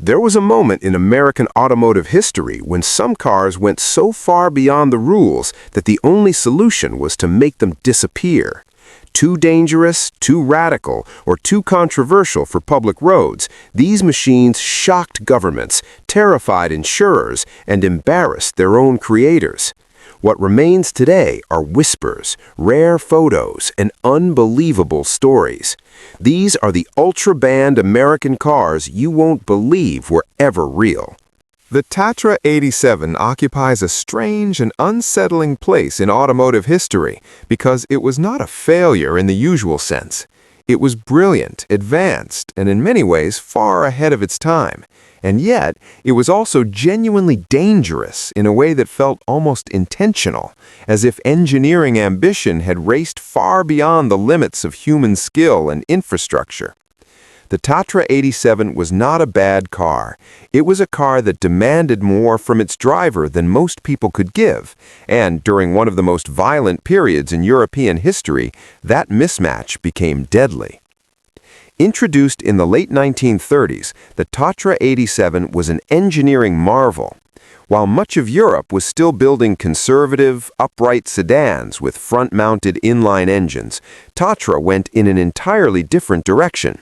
There was a moment in American automotive history when some cars went so far beyond the rules that the only solution was to make them disappear. Too dangerous, too radical, or too controversial for public roads, these machines shocked governments, terrified insurers, and embarrassed their own creators. What remains today are whispers, rare photos, and unbelievable stories. These are the ultra-banned American cars you won't believe were ever real. The Tatra 87 occupies a strange and unsettling place in automotive history because it was not a failure in the usual sense. It was brilliant, advanced, and in many ways far ahead of its time. And yet, it was also genuinely dangerous in a way that felt almost intentional, as if engineering ambition had raced far beyond the limits of human skill and infrastructure. The Tatra 87 was not a bad car. It was a car that demanded more from its driver than most people could give, and during one of the most violent periods in European history, that mismatch became deadly. Introduced in the late 1930s, the Tatra 87 was an engineering marvel. While much of Europe was still building conservative, upright sedans with front-mounted inline engines, Tatra went in an entirely different direction.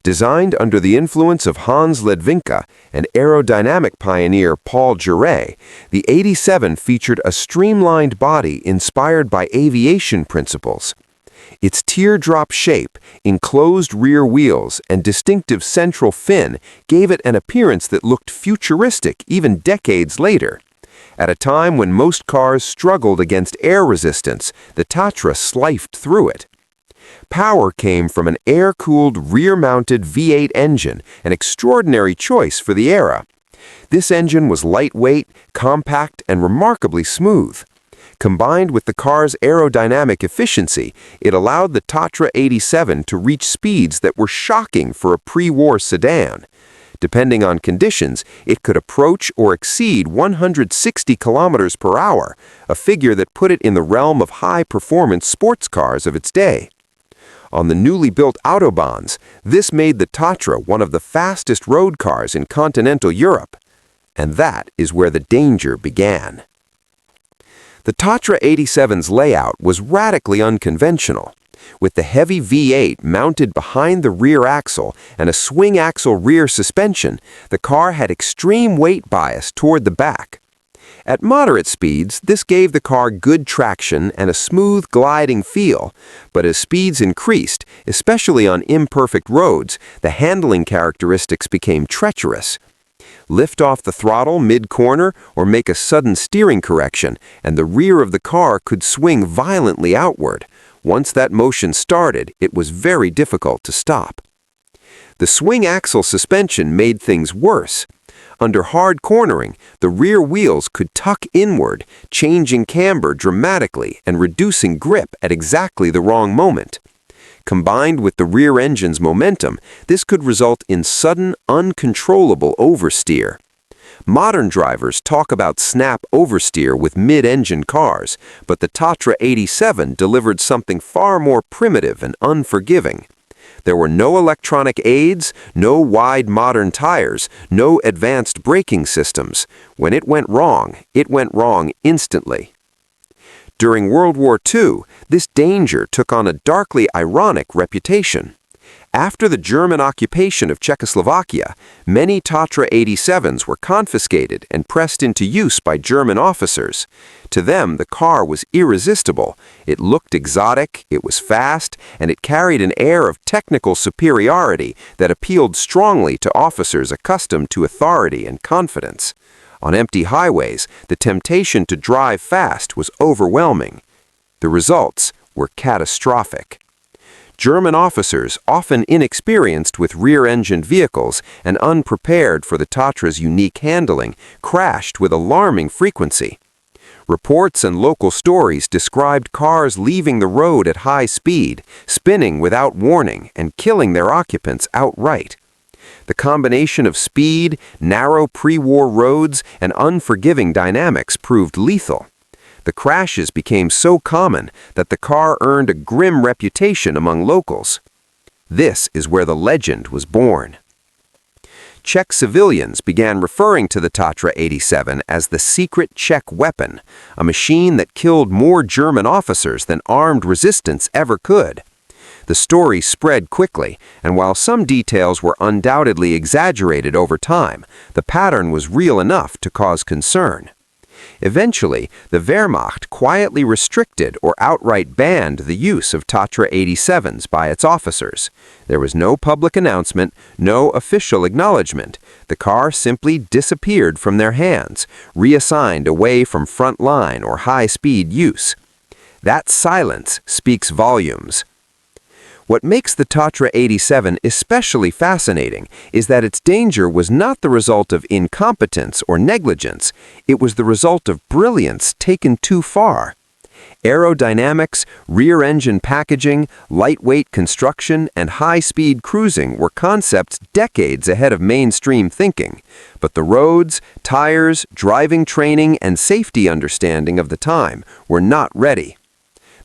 Designed under the influence of Hans Ledwinka and aerodynamic pioneer Paul Géré, the 87 featured a streamlined body inspired by aviation principles. Its teardrop shape, enclosed rear wheels, and distinctive central fin gave it an appearance that looked futuristic even decades later. At a time when most cars struggled against air resistance, the Tatra sliced through it. Power came from an air-cooled rear-mounted V8 engine, an extraordinary choice for the era. This engine was lightweight, compact, and remarkably smooth. Combined with the car's aerodynamic efficiency, it allowed the Tatra 87 to reach speeds that were shocking for a pre-war sedan. Depending on conditions, it could approach or exceed 160 kilometers per hour, a figure that put it in the realm of high-performance sports cars of its day. On the newly built autobahns, this made the Tatra one of the fastest road cars in continental Europe. And that is where the danger began. The Tatra 87's layout was radically unconventional. With the heavy V8 mounted behind the rear axle and a swing axle rear suspension, the car had extreme weight bias toward the back. At moderate speeds, this gave the car good traction and a smooth gliding feel, but as speeds increased, especially on imperfect roads, the handling characteristics became treacherous. Lift off the throttle mid-corner or make a sudden steering correction, and the rear of the car could swing violently outward. Once that motion started, it was very difficult to stop. The swing axle suspension made things worse. Under hard cornering, the rear wheels could tuck inward, changing camber dramatically and reducing grip at exactly the wrong moment. Combined with the rear engine's momentum, this could result in sudden, uncontrollable oversteer. Modern drivers talk about snap oversteer with mid-engine cars, but the Tatra 87 delivered something far more primitive and unforgiving. There were no electronic aids, no wide modern tires, no advanced braking systems. When it went wrong instantly. During World War II, this danger took on a darkly ironic reputation. After the German occupation of Czechoslovakia, many Tatra 87s were confiscated and pressed into use by German officers. To them, the car was irresistible. It looked exotic, it was fast, and it carried an air of technical superiority that appealed strongly to officers accustomed to authority and confidence. On empty highways, the temptation to drive fast was overwhelming. The results were catastrophic. German officers, often inexperienced with rear-engined vehicles and unprepared for the Tatra's unique handling, crashed with alarming frequency. Reports and local stories described cars leaving the road at high speed, spinning without warning, and killing their occupants outright. The combination of speed, narrow pre-war roads, and unforgiving dynamics proved lethal. The crashes became so common that the car earned a grim reputation among locals. This is where the legend was born. Czech civilians began referring to the Tatra 87 as the secret Czech weapon, a machine that killed more German officers than armed resistance ever could. The story spread quickly, and while some details were undoubtedly exaggerated over time, the pattern was real enough to cause concern. Eventually, the Wehrmacht quietly restricted or outright banned the use of Tatra 87s by its officers. There was no public announcement, no official acknowledgement. The car simply disappeared from their hands, reassigned away from front-line or high-speed use. That silence speaks volumes. What makes the Tatra 87 especially fascinating is that its danger was not the result of incompetence or negligence, it was the result of brilliance taken too far. Aerodynamics, rear-engine packaging, lightweight construction, and high-speed cruising were concepts decades ahead of mainstream thinking, but the roads, tires, driving training, and safety understanding of the time were not ready.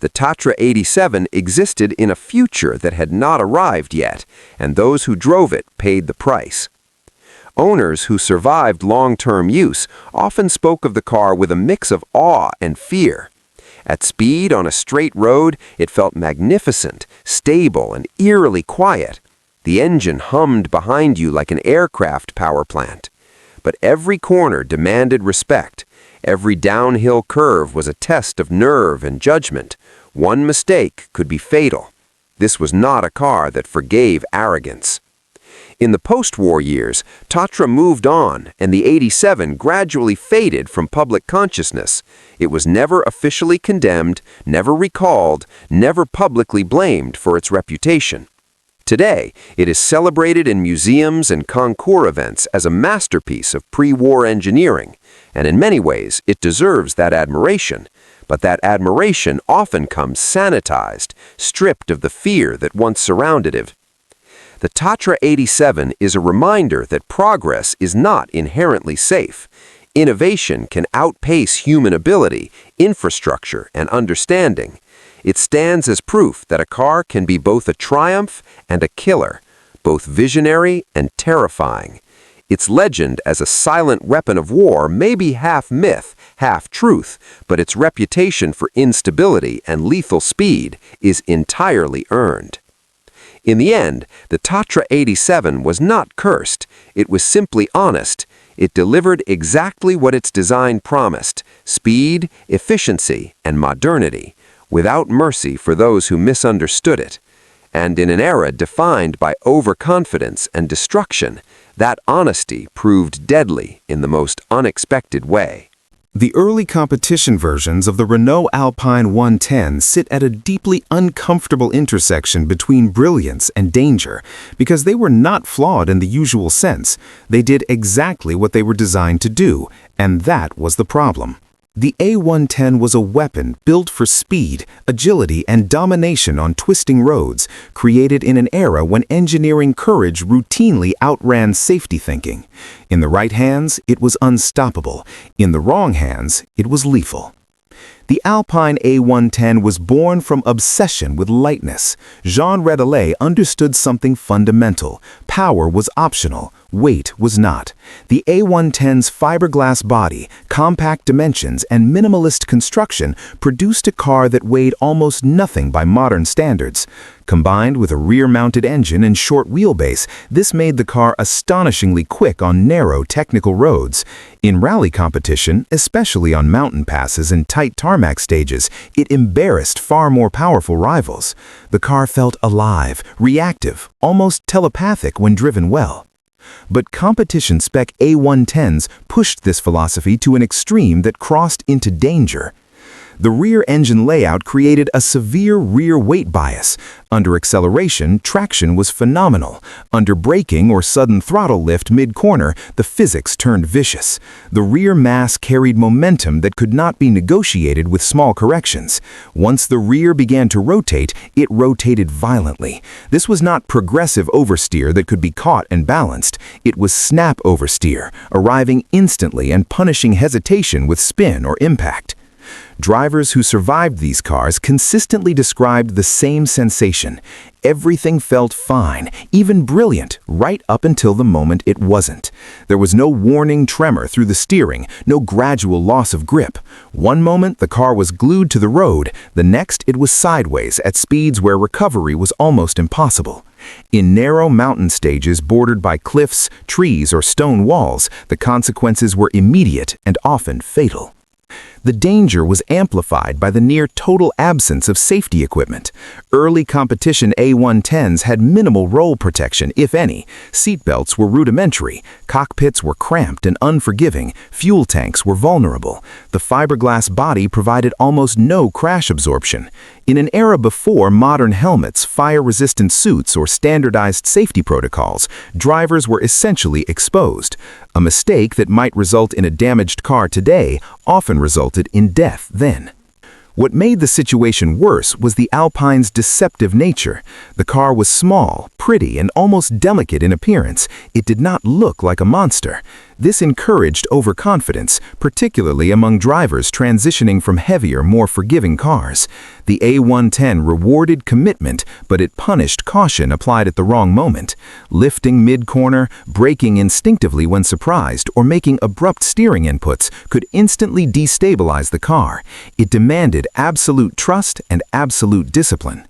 The Tatra 87 existed in a future that had not arrived yet, and those who drove it paid the price. Owners who survived long-term use often spoke of the car with a mix of awe and fear. At speed on a straight road, it felt magnificent, stable, and eerily quiet. The engine hummed behind you like an aircraft power plant. But every corner demanded respect. Every downhill curve was a test of nerve and judgment. One mistake could be fatal. This was not a car that forgave arrogance. In the post-war years, Tatra moved on, and the 87 gradually faded from public consciousness. It was never officially condemned, never recalled, never publicly blamed for its reputation. Today, it is celebrated in museums and concours events as a masterpiece of pre-war engineering, and in many ways, it deserves that admiration. But that admiration often comes sanitized, stripped of the fear that once surrounded it. The Tatra 87 is a reminder that progress is not inherently safe. Innovation can outpace human ability, infrastructure, and understanding. It stands as proof that a car can be both a triumph and a killer, both visionary and terrifying. Its legend as a silent weapon of war may be half myth, half truth, but its reputation for instability and lethal speed is entirely earned. In the end, the Tatra 87 was not cursed. It was simply honest. It delivered exactly what its design promised: speed, efficiency, and modernity, without mercy for those who misunderstood it. And in an era defined by overconfidence and destruction, that honesty proved deadly in the most unexpected way. The early competition versions of the Renault Alpine 110 sit at a deeply uncomfortable intersection between brilliance and danger, because they were not flawed in the usual sense. They did exactly what they were designed to do, and that was the problem. The A110 was a weapon built for speed, agility, and domination on twisting roads, created in an era when engineering courage routinely outran safety thinking. In the right hands, it was unstoppable. In the wrong hands, it was lethal. The Alpine A110 was born from obsession with lightness. Jean Redelet understood something fundamental. Power was optional, weight was not. The A110's fiberglass body, compact dimensions, and minimalist construction produced a car that weighed almost nothing by modern standards. Combined with a rear-mounted engine and short wheelbase, this made the car astonishingly quick on narrow, technical roads. In rally competition, especially on mountain passes and tight tarmac stages, it embarrassed far more powerful rivals. The car felt alive, reactive, almost telepathic when driven well. But competition spec A110s pushed this philosophy to an extreme that crossed into danger. The rear engine layout created a severe rear weight bias. Under acceleration, traction was phenomenal. Under braking or sudden throttle lift mid-corner, the physics turned vicious. The rear mass carried momentum that could not be negotiated with small corrections. Once the rear began to rotate, it rotated violently. This was not progressive oversteer that could be caught and balanced. It was snap oversteer, arriving instantly and punishing hesitation with spin or impact. Drivers who survived these cars consistently described the same sensation. Everything felt fine, even brilliant, right up until the moment it wasn't. There was no warning tremor through the steering, no gradual loss of grip. One moment the car was glued to the road, the next it was sideways at speeds where recovery was almost impossible. In narrow mountain stages bordered by cliffs, trees, or stone walls, the consequences were immediate and often fatal. The danger was amplified by the near-total absence of safety equipment. Early competition A110s had minimal roll protection, if any. Seatbelts were rudimentary, cockpits were cramped and unforgiving, fuel tanks were vulnerable. The fiberglass body provided almost no crash absorption. In an era before modern helmets, fire-resistant suits, or standardized safety protocols, drivers were essentially exposed. A mistake that might result in a damaged car today often resulted in death then. What made the situation worse was the Alpine's deceptive nature. The car was small, pretty, and almost delicate in appearance. It did not look like a monster. This encouraged overconfidence, particularly among drivers transitioning from heavier, more forgiving cars. The A110 rewarded commitment, but it punished caution applied at the wrong moment. Lifting mid-corner, braking instinctively when surprised, or making abrupt steering inputs could instantly destabilize the car. It demanded absolute trust and absolute discipline.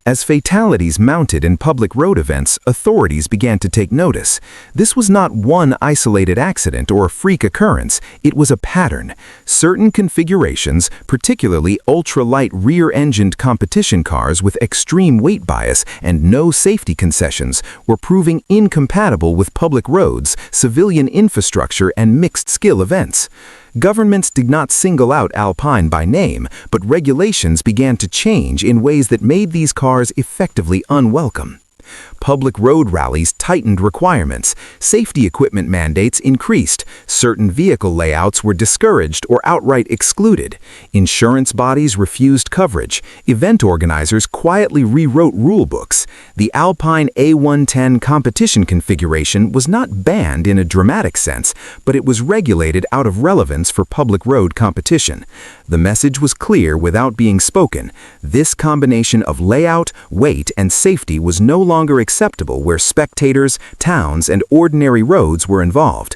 As fatalities mounted in public road events, authorities began to take notice. This was not one isolated accident or a freak occurrence, it was a pattern. Certain configurations, particularly ultra-light rear-engined competition cars with extreme weight bias and no safety concessions, were proving incompatible with public roads, civilian infrastructure, and mixed-skill events. Governments did not single out Alpine by name, but regulations began to change in ways that made these cars effectively unwelcome. Public road rallies tightened requirements, safety equipment mandates increased, certain vehicle layouts were discouraged or outright excluded, insurance bodies refused coverage, event organizers quietly rewrote rulebooks. The Alpine A110 competition configuration was not banned in a dramatic sense, but it was regulated out of relevance for public road competition. The message was clear without being spoken. This combination of layout, weight, and safety was no longer acceptable where spectators, towns, and ordinary roads were involved.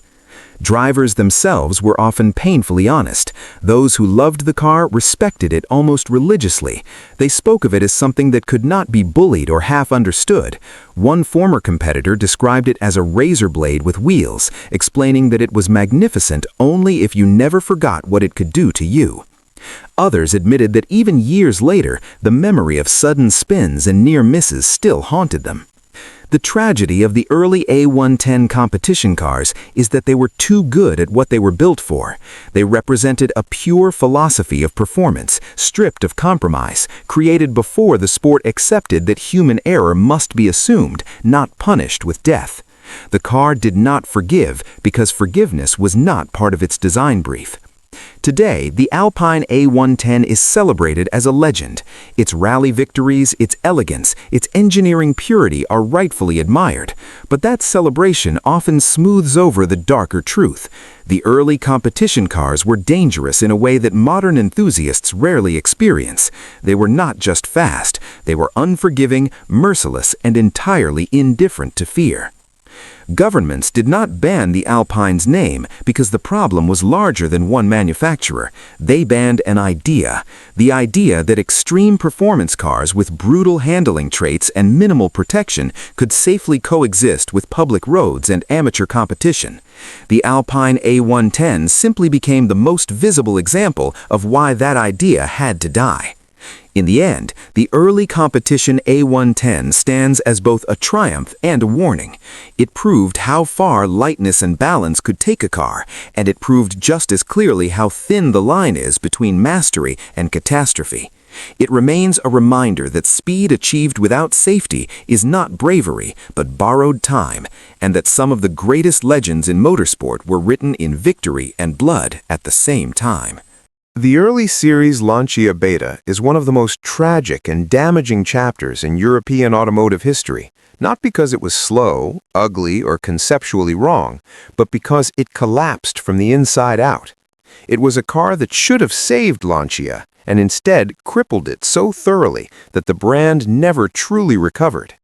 Drivers themselves were often painfully honest. Those who loved the car respected it almost religiously. They spoke of it as something that could not be bullied or half understood. One former competitor described it as a razor blade with wheels, explaining that it was magnificent only if you never forgot what it could do to you. Others admitted that even years later, the memory of sudden spins and near misses still haunted them. The tragedy of the early A110 competition cars is that they were too good at what they were built for. They represented a pure philosophy of performance, stripped of compromise, created before the sport accepted that human error must be assumed, not punished with death. The car did not forgive because forgiveness was not part of its design brief. Today, the Alpine A110 is celebrated as a legend. Its rally victories, its elegance, its engineering purity are rightfully admired. But that celebration often smooths over the darker truth. The early competition cars were dangerous in a way that modern enthusiasts rarely experience. They were not just fast, they were unforgiving, merciless, and entirely indifferent to fear. Governments did not ban the Alpine's name because the problem was larger than one manufacturer. They banned an idea. The idea that extreme performance cars with brutal handling traits and minimal protection could safely coexist with public roads and amateur competition. The Alpine A110 simply became the most visible example of why that idea had to die. In the end, the early competition A110 stands as both a triumph and a warning. It proved how far lightness and balance could take a car, and it proved just as clearly how thin the line is between mastery and catastrophe. It remains a reminder that speed achieved without safety is not bravery, but borrowed time, and that some of the greatest legends in motorsport were written in victory and blood at the same time. The early series Lancia Beta is one of the most tragic and damaging chapters in European automotive history, not because it was slow, ugly, or conceptually wrong, but because it collapsed from the inside out. It was a car that should have saved Lancia, and instead crippled it so thoroughly that the brand never truly recovered.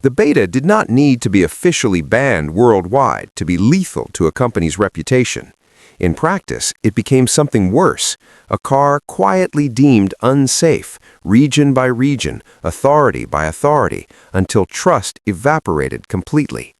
The Beta did not need to be officially banned worldwide to be lethal to a company's reputation. In practice, it became something worse, a car quietly deemed unsafe, region by region, authority by authority, until trust evaporated completely.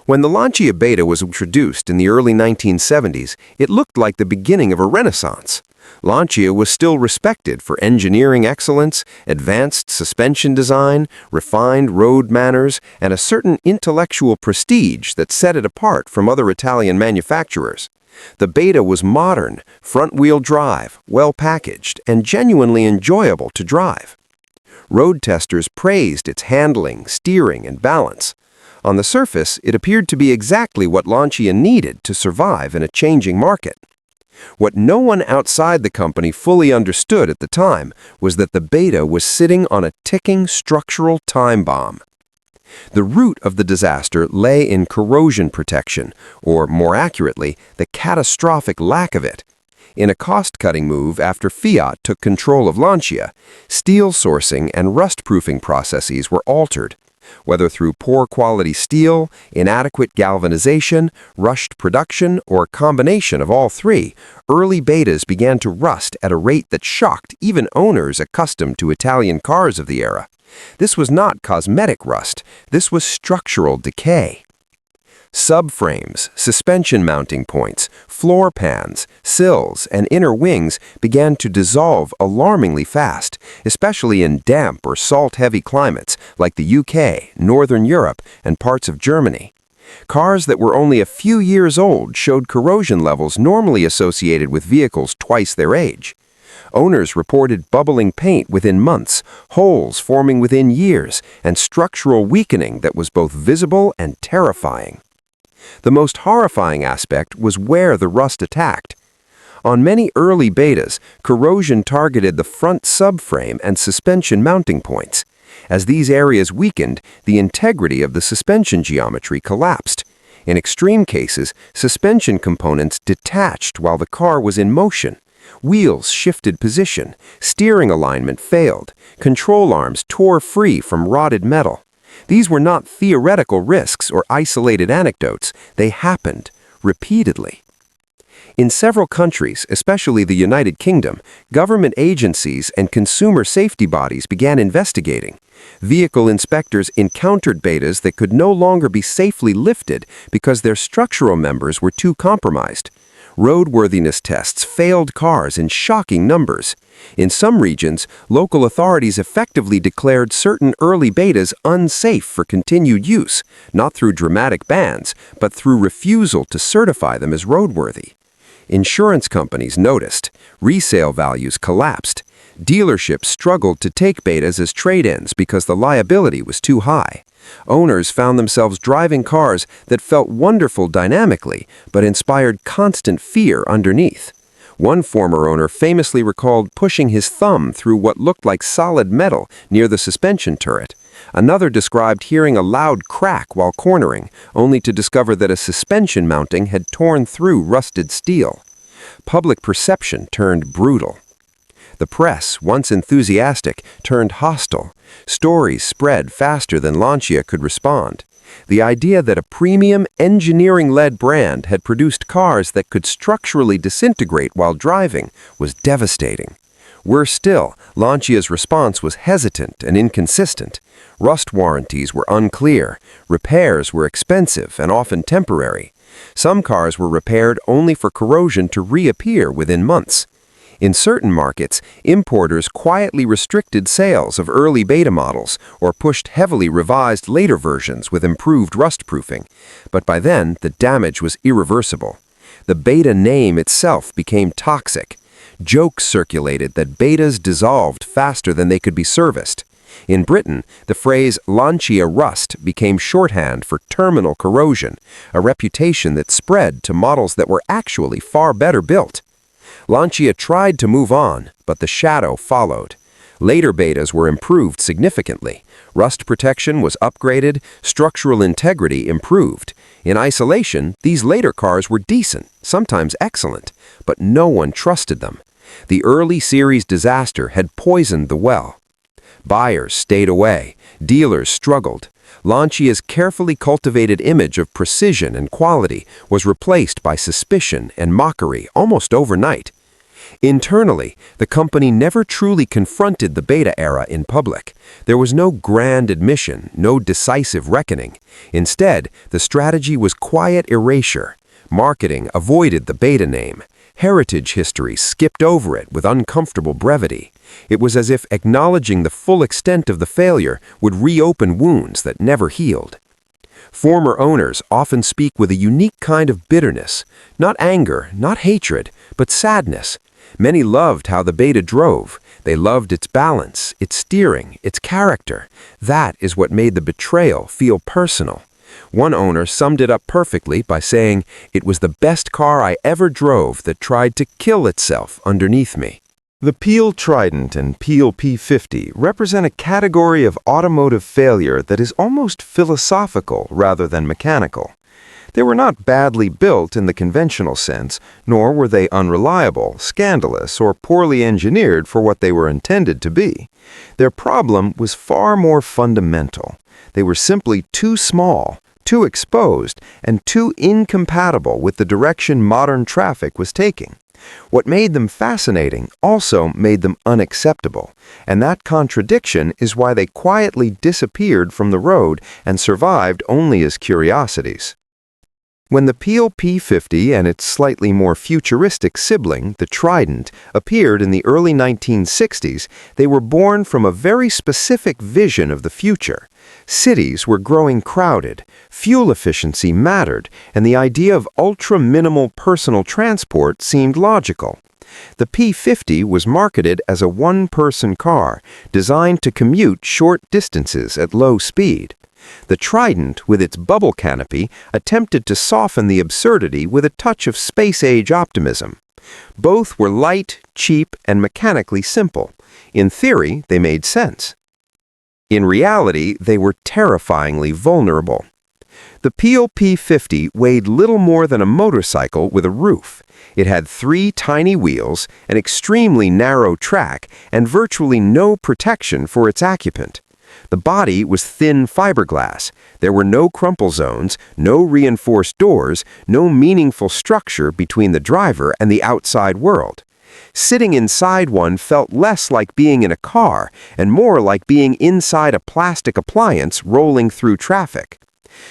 When the Lancia Beta was introduced in the early 1970s, it looked like the beginning of a renaissance. Lancia was still respected for engineering excellence, advanced suspension design, refined road manners, and a certain intellectual prestige that set it apart from other Italian manufacturers. The Beta was modern, front-wheel drive, well-packaged, and genuinely enjoyable to drive. Road testers praised its handling, steering, and balance. On the surface, it appeared to be exactly what Lancia needed to survive in a changing market. What no one outside the company fully understood at the time was that the Beta was sitting on a ticking structural time bomb. The root of the disaster lay in corrosion protection, or more accurately, the catastrophic lack of it. In a cost-cutting move after Fiat took control of Lancia, steel sourcing and rust-proofing processes were altered. Whether through poor quality steel, inadequate galvanization, rushed production, or a combination of all three, early Betas began to rust at a rate that shocked even owners accustomed to Italian cars of the era. This was not cosmetic rust, this was structural decay. Subframes, suspension mounting points, floor pans, sills, and inner wings began to dissolve alarmingly fast, especially in damp or salt-heavy climates like the UK, Northern Europe, and parts of Germany. Cars that were only a few years old showed corrosion levels normally associated with vehicles twice their age. Owners reported bubbling paint within months, holes forming within years, and structural weakening that was both visible and terrifying. The most horrifying aspect was where the rust attacked. On many early Betas, corrosion targeted the front subframe and suspension mounting points. As these areas weakened, the integrity of the suspension geometry collapsed. In extreme cases, suspension components detached while the car was in motion. Wheels shifted position, steering alignment failed, control arms tore free from rotted metal. These were not theoretical risks or isolated anecdotes, they happened repeatedly. In several countries, especially the United Kingdom, government agencies and consumer safety bodies began investigating. Vehicle inspectors encountered Betas that could no longer be safely lifted because their structural members were too compromised. Roadworthiness tests failed cars in shocking numbers. In some regions, local authorities effectively declared certain early Betas unsafe for continued use, not through dramatic bans, but through refusal to certify them as roadworthy. Insurance companies noticed. Resale values collapsed. Dealerships struggled to take Betas as trade-ins because the liability was too high. Owners found themselves driving cars that felt wonderful dynamically, but inspired constant fear underneath. One former owner famously recalled pushing his thumb through what looked like solid metal near the suspension turret. Another described hearing a loud crack while cornering, only to discover that a suspension mounting had torn through rusted steel. Public perception turned brutal. The press, once enthusiastic, turned hostile. Stories spread faster than Lancia could respond. The idea that a premium, engineering-led brand had produced cars that could structurally disintegrate while driving was devastating. Worse still, Lancia's response was hesitant and inconsistent. Rust warranties were unclear. Repairs were expensive and often temporary. Some cars were repaired only for corrosion to reappear within months. In certain markets, importers quietly restricted sales of early Beta models or pushed heavily revised later versions with improved rust-proofing. But by then, the damage was irreversible. The Beta name itself became toxic. Jokes circulated that Betas dissolved faster than they could be serviced. In Britain, the phrase Lancia rust became shorthand for terminal corrosion, a reputation that spread to models that were actually far better built. Lancia tried to move on, but the shadow followed. Later Betas were improved significantly. Rust protection was upgraded, structural integrity improved. In isolation, these later cars were decent, sometimes excellent, but no one trusted them. The early series disaster had poisoned the well. Buyers stayed away. Dealers struggled. Lancia's carefully cultivated image of precision and quality was replaced by suspicion and mockery almost overnight. Internally, the company never truly confronted the Beta era in public. There was no grand admission, no decisive reckoning. Instead, the strategy was quiet erasure. Marketing avoided the Beta name. Heritage history skipped over it with uncomfortable brevity. It was as if acknowledging the full extent of the failure would reopen wounds that never healed. Former owners often speak with a unique kind of bitterness, not anger, not hatred, but sadness. Many loved how the Beta drove. They loved its balance, its steering, its character. That is what made the betrayal feel personal. One owner summed it up perfectly by saying, "It was the best car I ever drove that tried to kill itself underneath me." The P Trident and P50 represent a category of automotive failure that is almost philosophical rather than mechanical. They were not badly built in the conventional sense, nor were they unreliable, scandalous, or poorly engineered for what they were intended to be. Their problem was far more fundamental. They were simply too small, too exposed, and too incompatible with the direction modern traffic was taking. What made them fascinating also made them unacceptable, and that contradiction is why they quietly disappeared from the road and survived only as curiosities. When the P50 and its slightly more futuristic sibling, the Trident, appeared in the early 1960s, they were born from a very specific vision of the future. Cities were growing crowded, fuel efficiency mattered, and the idea of ultra-minimal personal transport seemed logical. The P50 was marketed as a one-person car, designed to commute short distances at low speed. The Trident, with its bubble canopy, attempted to soften the absurdity with a touch of space-age optimism. Both were light, cheap, and mechanically simple. In theory, they made sense. In reality, they were terrifyingly vulnerable. The P50 weighed little more than a motorcycle with a roof. It had 3 tiny wheels, an extremely narrow track, and virtually no protection for its occupant. The body was thin fiberglass. There were no crumple zones, no reinforced doors, no meaningful structure between the driver and the outside world. Sitting inside one felt less like being in a car and more like being inside a plastic appliance rolling through traffic.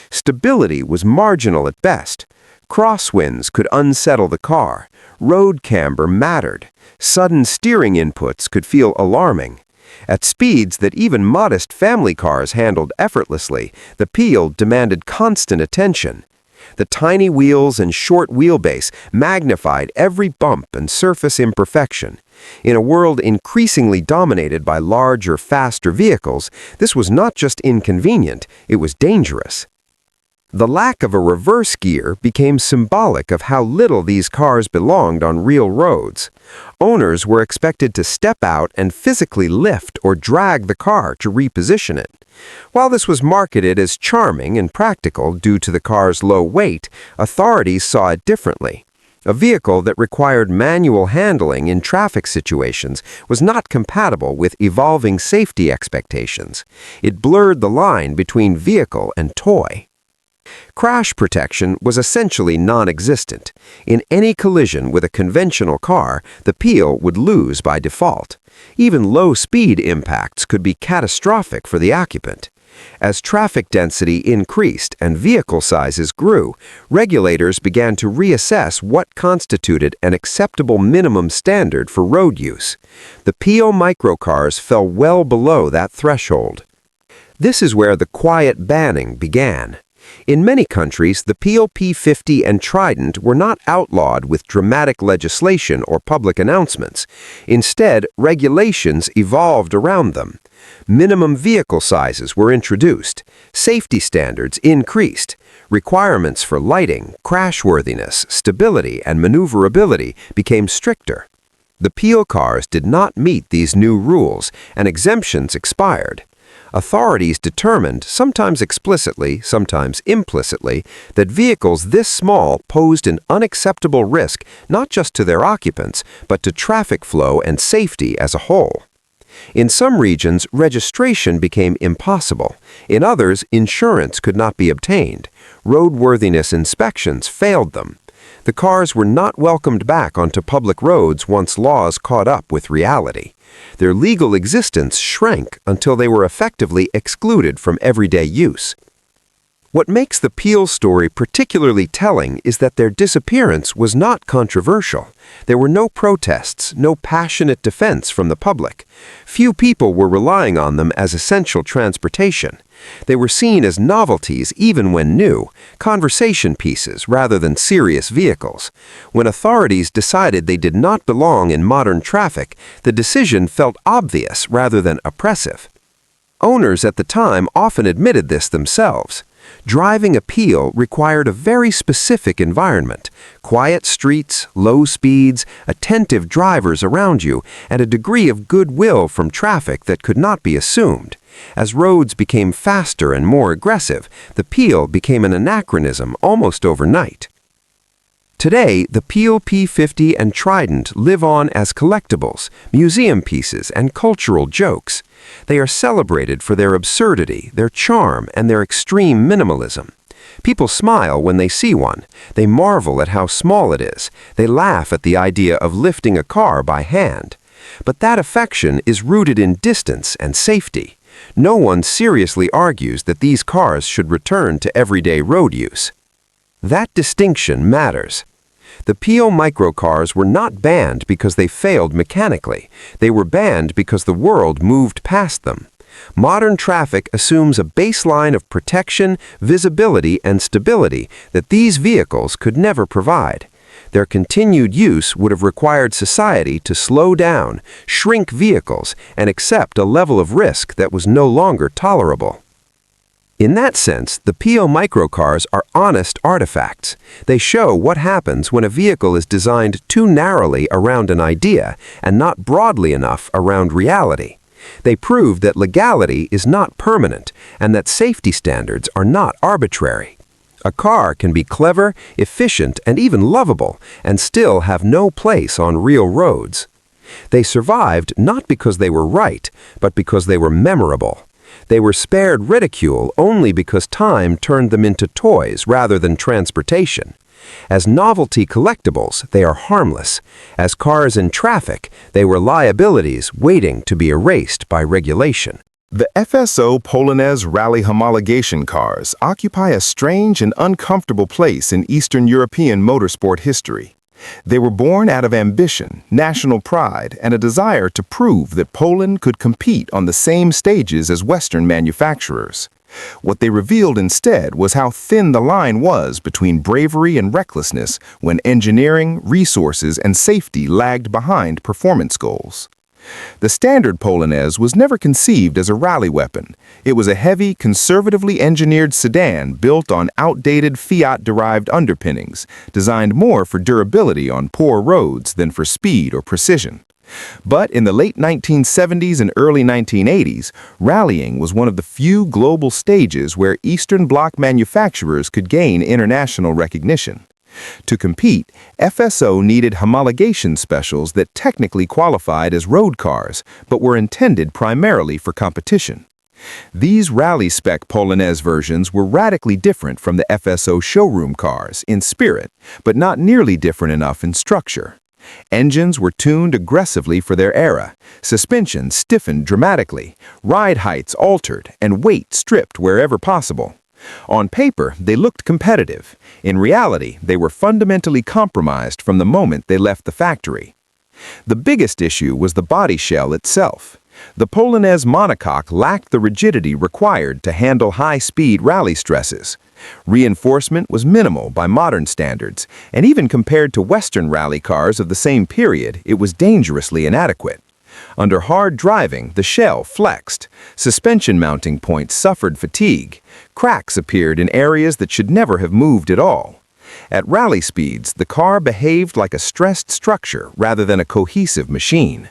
Stability was marginal at best. Crosswinds could unsettle the car. Road camber mattered. Sudden steering inputs could feel alarming. At speeds that even modest family cars handled effortlessly, the P demanded constant attention. The tiny wheels and short wheelbase magnified every bump and surface imperfection. In a world increasingly dominated by larger, faster vehicles, this was not just inconvenient, it was dangerous. The lack of a reverse gear became symbolic of how little these cars belonged on real roads. Owners were expected to step out and physically lift or drag the car to reposition it. While this was marketed as charming and practical due to the car's low weight, authorities saw it differently. A vehicle that required manual handling in traffic situations was not compatible with evolving safety expectations. It blurred the line between vehicle and toy. Crash protection was essentially non-existent. In any collision with a conventional car, the P would lose by default. Even low-speed impacts could be catastrophic for the occupant. As traffic density increased and vehicle sizes grew, regulators began to reassess what constituted an acceptable minimum standard for road use. The P microcars fell well below that threshold. This is where the quiet banning began. In many countries, the P50 and Trident were not outlawed with dramatic legislation or public announcements. Instead, regulations evolved around them. Minimum vehicle sizes were introduced. Safety standards increased. Requirements for lighting, crashworthiness, stability, and maneuverability became stricter. The Peel cars did not meet these new rules, and exemptions expired. Authorities determined, sometimes explicitly, sometimes implicitly, that vehicles this small posed an unacceptable risk not just to their occupants, but to traffic flow and safety as a whole. In some regions, registration became impossible. In others, insurance could not be obtained. Roadworthiness inspections failed them. The cars were not welcomed back onto public roads once laws caught up with reality. Their legal existence shrank until they were effectively excluded from everyday use. What makes the Peel story particularly telling is that their disappearance was not controversial. There were no protests, no passionate defense from the public. Few people were relying on them as essential transportation. They were seen as novelties even when new, conversation pieces rather than serious vehicles. When authorities decided they did not belong in modern traffic, the decision felt obvious rather than oppressive. Owners at the time often admitted this themselves. Driving a Peel required a very specific environment: quiet streets, low speeds, attentive drivers around you, and a degree of goodwill from traffic that could not be assumed. As roads became faster and more aggressive, the Peel became an anachronism almost overnight. Today, the Peel P50 and Trident live on as collectibles, museum pieces, and cultural jokes. They are celebrated for their absurdity, their charm, and their extreme minimalism. People smile when they see one. They marvel at how small it is. They laugh at the idea of lifting a car by hand. But that affection is rooted in distance and safety. No one seriously argues that these cars should return to everyday road use. That distinction matters. The Peel microcars were not banned because they failed mechanically. They were banned because the world moved past them. Modern traffic assumes a baseline of protection, visibility, and stability that these vehicles could never provide. Their continued use would have required society to slow down, shrink vehicles, and accept a level of risk that was no longer tolerable. In that sense, the Peel microcars are honest artifacts. They show what happens when a vehicle is designed too narrowly around an idea and not broadly enough around reality. They prove that legality is not permanent and that safety standards are not arbitrary. A car can be clever, efficient, and even lovable, and still have no place on real roads. They survived not because they were right, but because they were memorable. They were spared ridicule only because time turned them into toys rather than transportation. As novelty collectibles, they are harmless. As cars in traffic, they were liabilities waiting to be erased by regulation. The FSO Polonez rally homologation cars occupy a strange and uncomfortable place in Eastern European motorsport history. They were born out of ambition, national pride, and a desire to prove that Poland could compete on the same stages as Western manufacturers. What they revealed instead was how thin the line was between bravery and recklessness when engineering, resources, and safety lagged behind performance goals. The standard Polonez was never conceived as a rally weapon. It was a heavy, conservatively engineered sedan built on outdated Fiat-derived underpinnings, designed more for durability on poor roads than for speed or precision. But in the late 1970s and early 1980s, rallying was one of the few global stages where Eastern Bloc manufacturers could gain international recognition. To compete, FSO needed homologation specials that technically qualified as road cars, but were intended primarily for competition. These rally-spec Polonez versions were radically different from the FSO showroom cars in spirit, but not nearly different enough in structure. Engines were tuned aggressively for their era, suspension stiffened dramatically, ride heights altered, and weight stripped wherever possible. On paper, they looked competitive. In reality, they were fundamentally compromised from the moment they left the factory. The biggest issue was the body shell itself. The Polonez monocoque lacked the rigidity required to handle high-speed rally stresses. Reinforcement was minimal by modern standards, and even compared to Western rally cars of the same period, it was dangerously inadequate. Under hard driving, the shell flexed. Suspension mounting points suffered fatigue. Cracks appeared in areas that should never have moved at all. At rally speeds, the car behaved like a stressed structure rather than a cohesive machine.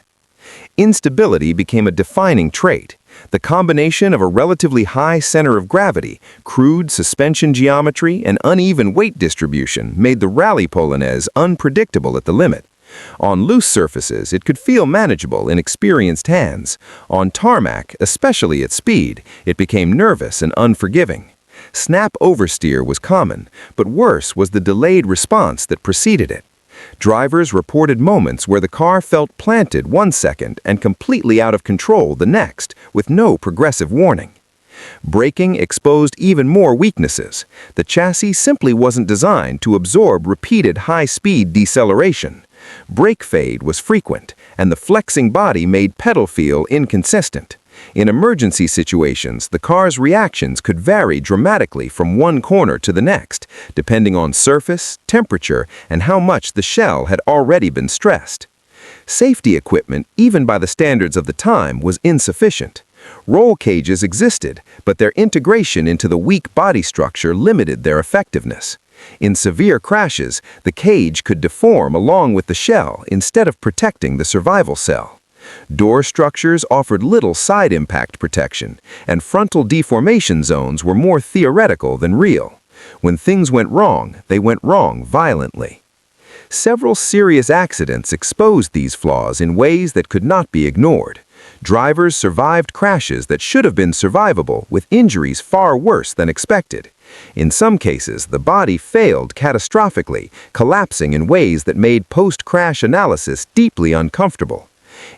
Instability became a defining trait. The combination of a relatively high center of gravity, crude suspension geometry, and uneven weight distribution made the Rally Polonez unpredictable at the limit. On loose surfaces, it could feel manageable in experienced hands. On tarmac, especially at speed, it became nervous and unforgiving. Snap oversteer was common, but worse was the delayed response that preceded it. Drivers reported moments where the car felt planted 1 second and completely out of control the next, with no progressive warning. Braking exposed even more weaknesses. The chassis simply wasn't designed to absorb repeated high-speed deceleration. Brake fade was frequent, and the flexing body made pedal feel inconsistent. In emergency situations, the car's reactions could vary dramatically from one corner to the next, depending on surface, temperature, and how much the shell had already been stressed. Safety equipment, even by the standards of the time, was insufficient. Roll cages existed, but their integration into the weak body structure limited their effectiveness. In severe crashes, the cage could deform along with the shell instead of protecting the survival cell. Door structures offered little side impact protection, and frontal deformation zones were more theoretical than real. When things went wrong, they went wrong violently. Several serious accidents exposed these flaws in ways that could not be ignored. Drivers survived crashes that should have been survivable with injuries far worse than expected. In some cases, the body failed catastrophically, collapsing in ways that made post-crash analysis deeply uncomfortable.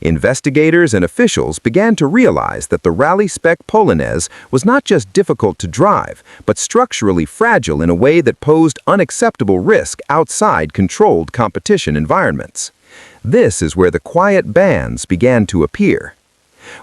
Investigators and officials began to realize that the rally-spec Polonez was not just difficult to drive, but structurally fragile in a way that posed unacceptable risk outside controlled competition environments. This is where the quiet bans began to appear.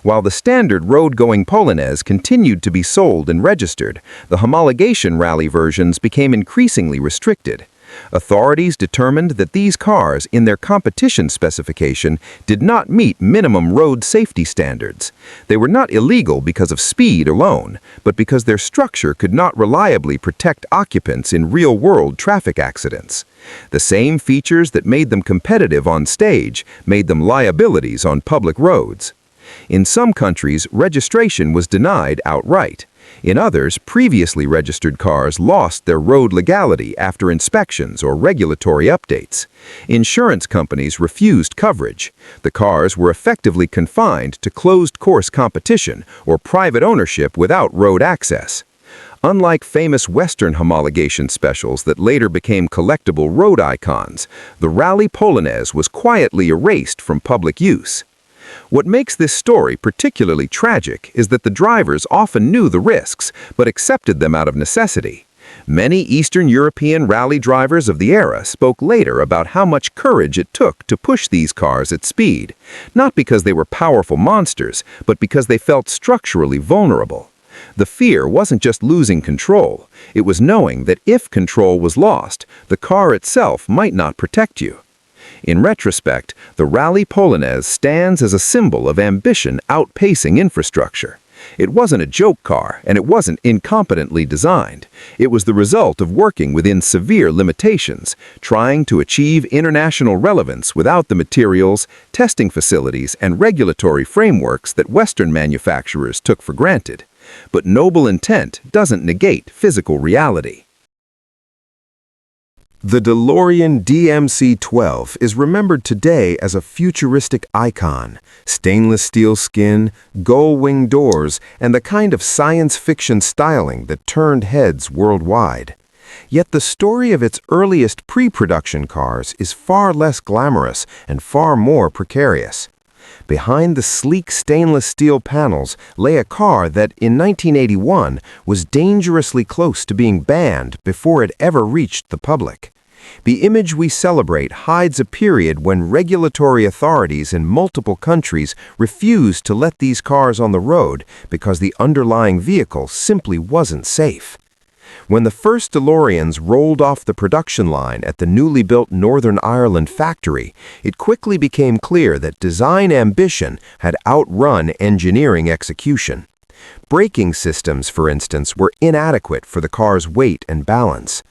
While the standard road-going Polonez continued to be sold and registered, the homologation rally versions became increasingly restricted. Authorities determined that these cars, in their competition specification, did not meet minimum road safety standards. They were not illegal because of speed alone, but because their structure could not reliably protect occupants in real-world traffic accidents. The same features that made them competitive on stage made them liabilities on public roads. In some countries, registration was denied outright. In others, previously registered cars lost their road legality after inspections or regulatory updates. Insurance companies refused coverage. The cars were effectively confined to closed-course competition or private ownership without road access. Unlike famous Western homologation specials that later became collectible road icons, the Rally Polonez was quietly erased from public use. What makes this story particularly tragic is that the drivers often knew the risks, but accepted them out of necessity. Many Eastern European rally drivers of the era spoke later about how much courage it took to push these cars at speed, not because they were powerful monsters, but because they felt structurally vulnerable. The fear wasn't just losing control, it was knowing that if control was lost, the car itself might not protect you. In retrospect, the Rally Polonez stands as a symbol of ambition outpacing infrastructure. It wasn't a joke car, and it wasn't incompetently designed. It was the result of working within severe limitations, trying to achieve international relevance without the materials, testing facilities, and regulatory frameworks that Western manufacturers took for granted. But noble intent doesn't negate physical reality. The DeLorean DMC-12 is remembered today as a futuristic icon. Stainless steel skin, gull-wing doors, and the kind of science fiction styling that turned heads worldwide. Yet the story of its earliest pre-production cars is far less glamorous and far more precarious. Behind the sleek stainless steel panels lay a car that, in 1981, was dangerously close to being banned before it ever reached the public. The image we celebrate hides a period when regulatory authorities in multiple countries refused to let these cars on the road because the underlying vehicle simply wasn't safe. When the first DeLoreans rolled off the production line at the newly built Northern Ireland factory, it quickly became clear that design ambition had outrun engineering execution. Braking systems, for instance, were inadequate for the car's weight and balance.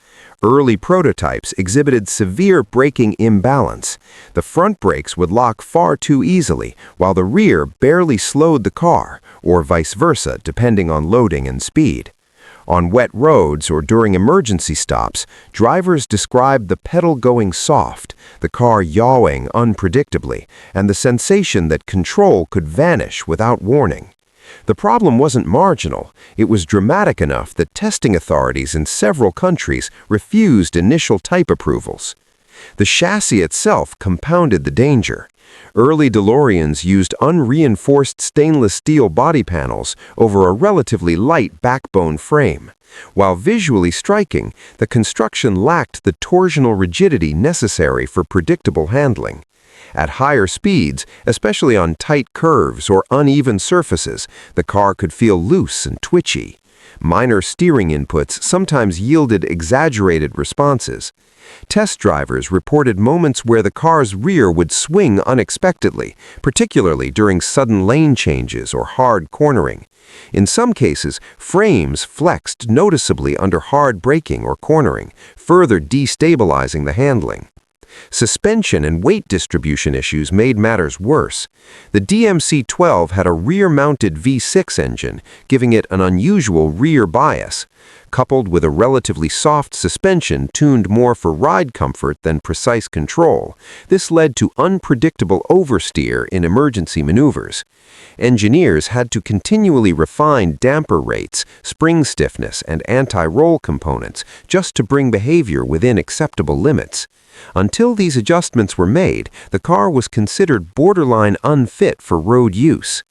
Early prototypes exhibited severe braking imbalance. The front brakes would lock far too easily, while the rear barely slowed the car, or vice versa, depending on loading and speed. On wet roads or during emergency stops, drivers described the pedal going soft, the car yawing unpredictably, and the sensation that control could vanish without warning. The problem wasn't marginal. It was dramatic enough that testing authorities in several countries refused initial type approvals. The chassis itself compounded the danger. Early DeLoreans used unreinforced stainless steel body panels over a relatively light backbone frame. While visually striking, the construction lacked the torsional rigidity necessary for predictable handling. At higher speeds, especially on tight curves or uneven surfaces, the car could feel loose and twitchy. Minor steering inputs sometimes yielded exaggerated responses. Test drivers reported moments where the car's rear would swing unexpectedly, particularly during sudden lane changes or hard cornering. In some cases, frames flexed noticeably under hard braking or cornering, further destabilizing the handling. Suspension and weight distribution issues made matters worse. The DMC-12 had a rear-mounted V6 engine, giving it an unusual rear bias. Coupled with a relatively soft suspension tuned more for ride comfort than precise control, this led to unpredictable oversteer in emergency maneuvers. Engineers had to continually refine damper rates, spring stiffness, and anti-roll components just to bring behavior within acceptable limits. Until these adjustments were made, the car was considered borderline unfit for road use.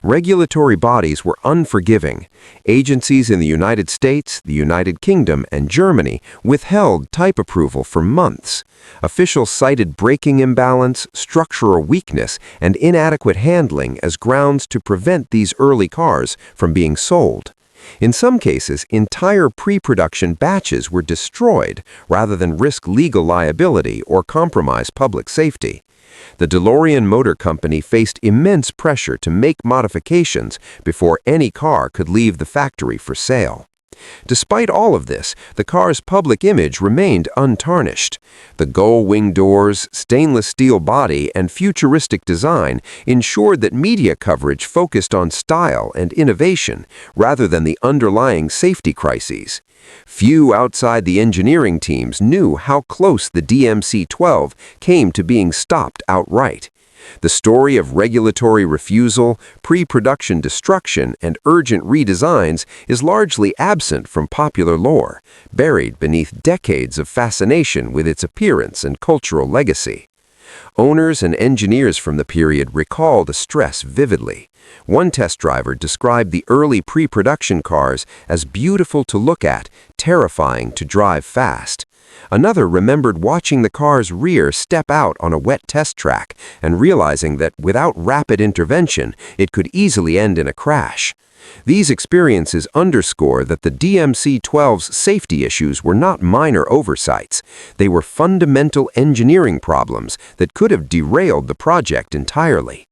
Regulatory bodies were unforgiving. Agencies in the United States, the United Kingdom, and Germany withheld type approval for months. Officials cited braking imbalance, structural weakness, and inadequate handling as grounds to prevent these early cars from being sold. In some cases, entire pre-production batches were destroyed rather than risk legal liability or compromise public safety. The DeLorean Motor Company faced immense pressure to make modifications before any car could leave the factory for sale. Despite all of this, the car's public image remained untarnished. The gull-wing doors, stainless steel body, and futuristic design ensured that media coverage focused on style and innovation rather than the underlying safety crises. Few outside the engineering teams knew how close the DMC-12 came to being stopped outright. The story of regulatory refusal, pre-production destruction, and urgent redesigns is largely absent from popular lore, buried beneath decades of fascination with its appearance and cultural legacy. Owners and engineers from the period recall the stress vividly. One test driver described the early pre-production cars as beautiful to look at, terrifying to drive fast. Another remembered watching the car's rear step out on a wet test track and realizing that without rapid intervention, it could easily end in a crash. These experiences underscore that the DMC-12's safety issues were not minor oversights. They were fundamental engineering problems that could have derailed the project entirely.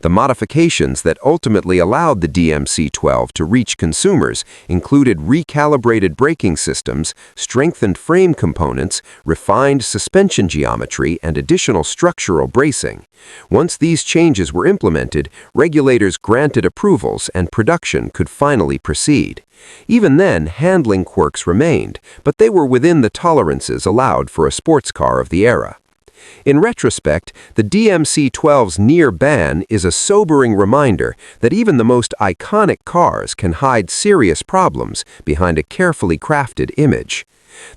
The modifications that ultimately allowed the DMC-12 to reach consumers included recalibrated braking systems, strengthened frame components, refined suspension geometry, and additional structural bracing. Once these changes were implemented, regulators granted approvals and production could finally proceed. Even then, handling quirks remained, but they were within the tolerances allowed for a sports car of the era. In retrospect, the DMC-12's near ban is a sobering reminder that even the most iconic cars can hide serious problems behind a carefully crafted image.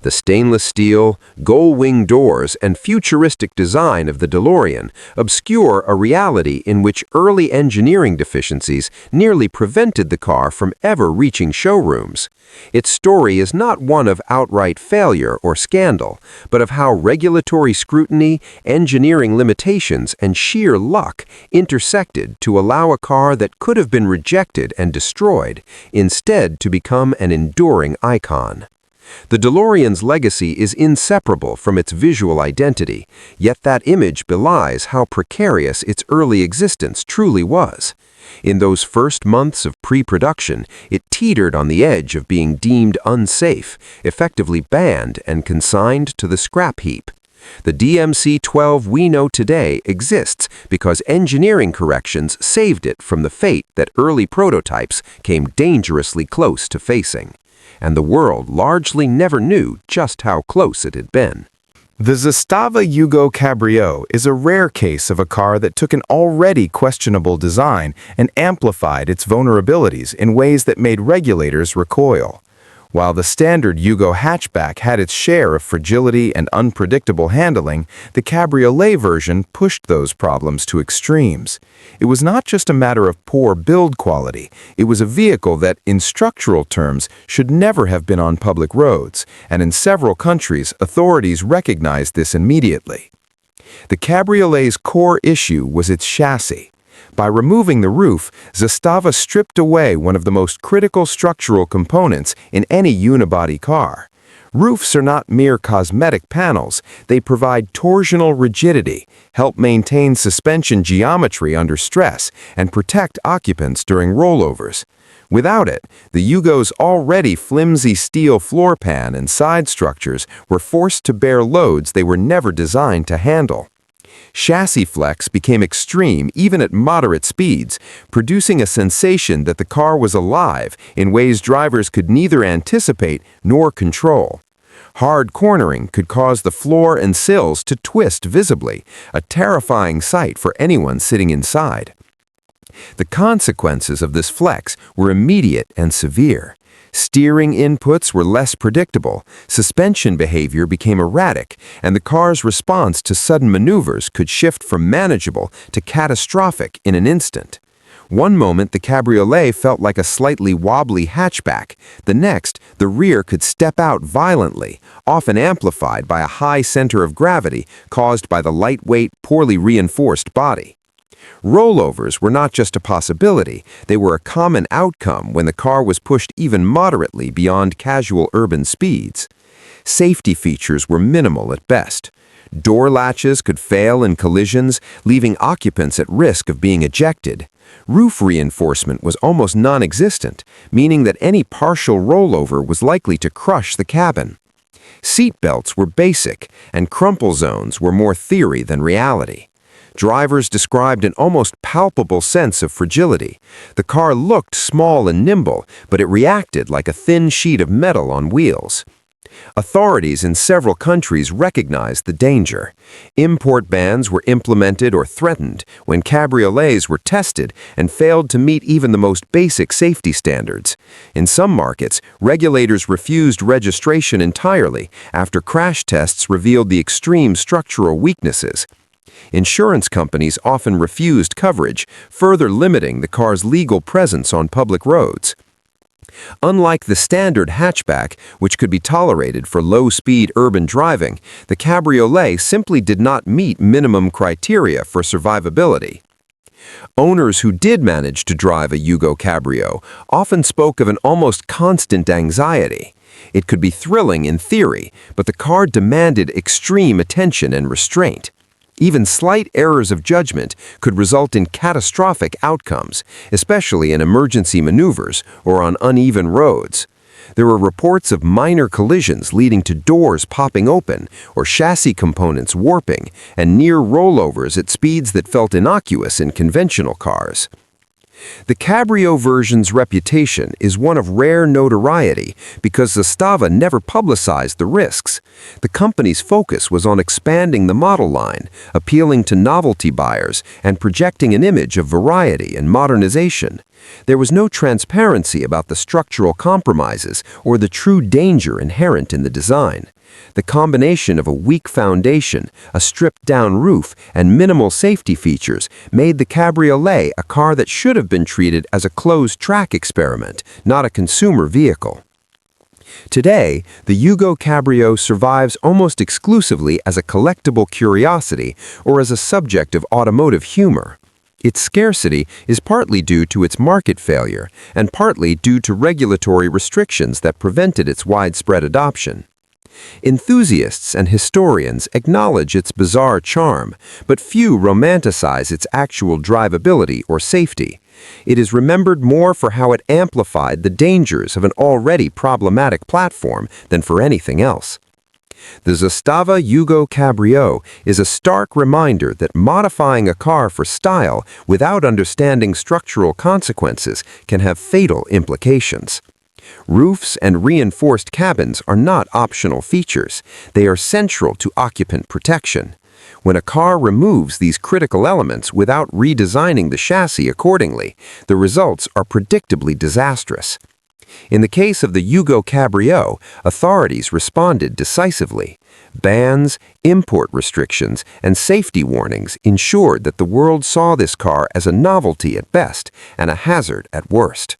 The stainless steel, gull-wing doors, and futuristic design of the DeLorean obscure a reality in which early engineering deficiencies nearly prevented the car from ever reaching showrooms. Its story is not one of outright failure or scandal, but of how regulatory scrutiny, engineering limitations, and sheer luck intersected to allow a car that could have been rejected and destroyed, instead to become an enduring icon. The DeLorean's legacy is inseparable from its visual identity, yet that image belies how precarious its early existence truly was. In those first months of pre-production, it teetered on the edge of being deemed unsafe, effectively banned and consigned to the scrap heap. The DMC-12 we know today exists because engineering corrections saved it from the fate that early prototypes came dangerously close to facing. And the world largely never knew just how close it had been. The Zastava Yugo Cabrio is a rare case of a car that took an already questionable design and amplified its vulnerabilities in ways that made regulators recoil. While the standard Yugo hatchback had its share of fragility and unpredictable handling, the cabriolet version pushed those problems to extremes. It was not just a matter of poor build quality, it was a vehicle that, in structural terms, should never have been on public roads, and in several countries, authorities recognized this immediately. The cabriolet's core issue was its chassis. By removing the roof, Zastava stripped away one of the most critical structural components in any unibody car. Roofs are not mere cosmetic panels, they provide torsional rigidity, help maintain suspension geometry under stress, and protect occupants during rollovers. Without it, the Yugo's already flimsy steel floor pan and side structures were forced to bear loads they were never designed to handle. Chassis flex became extreme even at moderate speeds, producing a sensation that the car was alive in ways drivers could neither anticipate nor control. Hard cornering could cause the floor and sills to twist visibly, a terrifying sight for anyone sitting inside. The consequences of this flex were immediate and severe. Steering inputs were less predictable, suspension behavior became erratic, and the car's response to sudden maneuvers could shift from manageable to catastrophic in an instant. One moment the cabriolet felt like a slightly wobbly hatchback. The next, the rear could step out violently, often amplified by a high center of gravity caused by the lightweight, poorly reinforced body. Rollovers were not just a possibility, they were a common outcome when the car was pushed even moderately beyond casual urban speeds. Safety features were minimal at best. Door latches could fail in collisions, leaving occupants at risk of being ejected. Roof reinforcement was almost non-existent, meaning that any partial rollover was likely to crush the cabin. Seat belts were basic, and crumple zones were more theory than reality. Drivers described an almost palpable sense of fragility. The car looked small and nimble, but it reacted like a thin sheet of metal on wheels. Authorities in several countries recognized the danger. Import bans were implemented or threatened when cabriolets were tested and failed to meet even the most basic safety standards. In some markets, regulators refused registration entirely after crash tests revealed the extreme structural weaknesses. Insurance companies often refused coverage, further limiting the car's legal presence on public roads. Unlike the standard hatchback, which could be tolerated for low-speed urban driving, the cabriolet simply did not meet minimum criteria for survivability. Owners who did manage to drive a Yugo Cabrio often spoke of an almost constant anxiety. It could be thrilling in theory, but the car demanded extreme attention and restraint. Even slight errors of judgment could result in catastrophic outcomes, especially in emergency maneuvers or on uneven roads. There were reports of minor collisions leading to doors popping open or chassis components warping and near rollovers at speeds that felt innocuous in conventional cars. The Cabrio version's reputation is one of rare notoriety because Zastava never publicized the risks. The company's focus was on expanding the model line, appealing to novelty buyers, and projecting an image of variety and modernization. There was no transparency about the structural compromises or the true danger inherent in the design. The combination of a weak foundation, a stripped-down roof, and minimal safety features made the cabriolet a car that should have been treated as a closed-track experiment, not a consumer vehicle. Today, the Yugo Cabrio survives almost exclusively as a collectible curiosity or as a subject of automotive humor. Its scarcity is partly due to its market failure and partly due to regulatory restrictions that prevented its widespread adoption. Enthusiasts and historians acknowledge its bizarre charm, but few romanticize its actual drivability or safety. It is remembered more for how it amplified the dangers of an already problematic platform than for anything else. The Zastava Yugo Cabrio is a stark reminder that modifying a car for style without understanding structural consequences can have fatal implications. Roofs and reinforced cabins are not optional features. They are central to occupant protection. When a car removes these critical elements without redesigning the chassis accordingly, the results are predictably disastrous. In the case of the Yugo Cabrio, authorities responded decisively. Bans, import restrictions, and safety warnings ensured that the world saw this car as a novelty at best and a hazard at worst.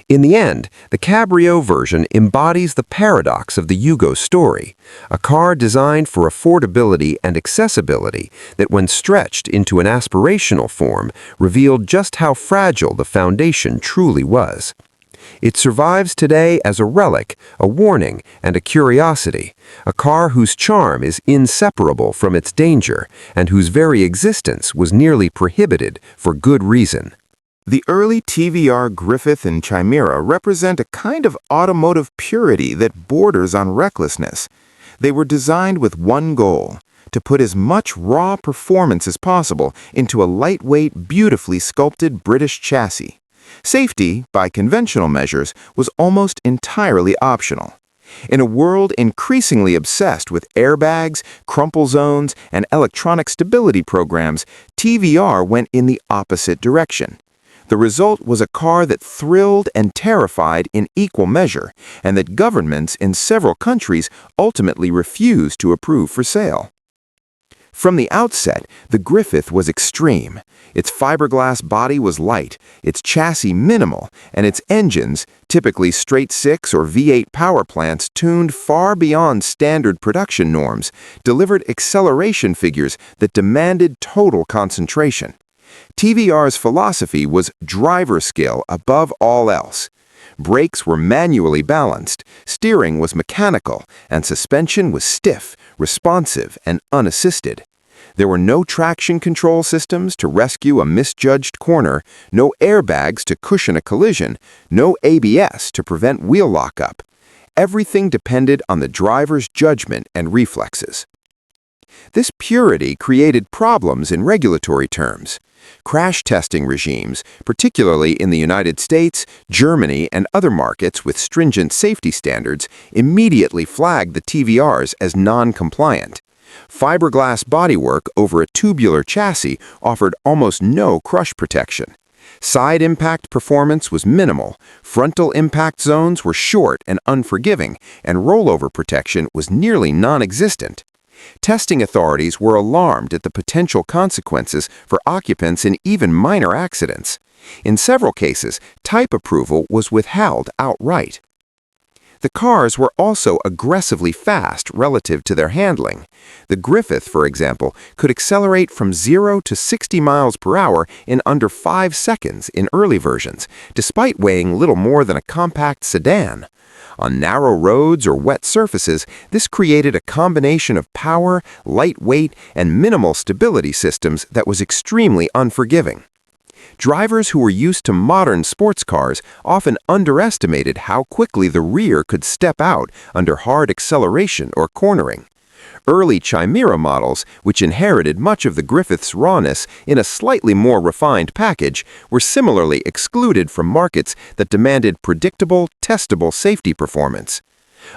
In the end, the Cabrio version embodies the paradox of the Yugo story, a car designed for affordability and accessibility that, when stretched into an aspirational form, revealed just how fragile the foundation truly was. It survives today as a relic, a warning, and a curiosity, a car whose charm is inseparable from its danger and whose very existence was nearly prohibited for good reason. The early TVR Griffith and Chimaera represent a kind of automotive purity that borders on recklessness. They were designed with one goal: to put as much raw performance as possible into a lightweight, beautifully sculpted British chassis. Safety, by conventional measures, was almost entirely optional. In a world increasingly obsessed with airbags, crumple zones, and electronic stability programs, TVR went in the opposite direction. The result was a car that thrilled and terrified in equal measure, and that governments in several countries ultimately refused to approve for sale. From the outset, the Griffith was extreme. Its fiberglass body was light, its chassis minimal, and its engines, typically straight-six or V8 power plants tuned far beyond standard production norms, delivered acceleration figures that demanded total concentration. TVR's philosophy was driver skill above all else. Brakes were manually balanced, steering was mechanical, and suspension was stiff, responsive, and unassisted. There were no traction control systems to rescue a misjudged corner, no airbags to cushion a collision, no ABS to prevent wheel lockup. Everything depended on the driver's judgment and reflexes. This purity created problems in regulatory terms. Crash testing regimes, particularly in the United States, Germany, and other markets with stringent safety standards, immediately flagged the TVRs as non-compliant. Fiberglass bodywork over a tubular chassis offered almost no crush protection. Side impact performance was minimal, frontal impact zones were short and unforgiving, and rollover protection was nearly non-existent. Testing authorities were alarmed at the potential consequences for occupants in even minor accidents. In several cases, type approval was withheld outright. The cars were also aggressively fast relative to their handling. The Griffith, for example, could accelerate from 0 to 60 miles per hour in under 5 seconds in early versions, despite weighing little more than a compact sedan. On narrow roads or wet surfaces, this created a combination of power, lightweight, and minimal stability systems that was extremely unforgiving. Drivers who were used to modern sports cars often underestimated how quickly the rear could step out under hard acceleration or cornering. Early Chimaera models, which inherited much of the Griffith's rawness in a slightly more refined package, were similarly excluded from markets that demanded predictable, testable safety performance.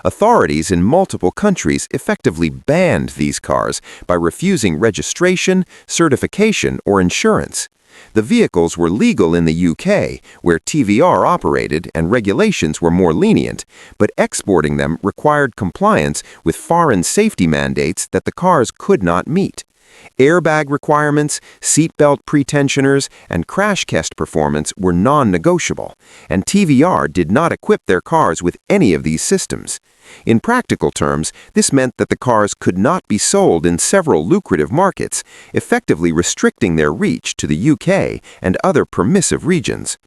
Authorities in multiple countries effectively banned these cars by refusing registration, certification, or insurance. The vehicles were legal in the UK, where TVR operated and regulations were more lenient, but exporting them required compliance with foreign safety mandates that the cars could not meet. Airbag requirements, seatbelt pretensioners, and crash-test performance were non-negotiable, and TVR did not equip their cars with any of these systems. In practical terms, this meant that the cars could not be sold in several lucrative markets, effectively restricting their reach to the UK and other permissive regions.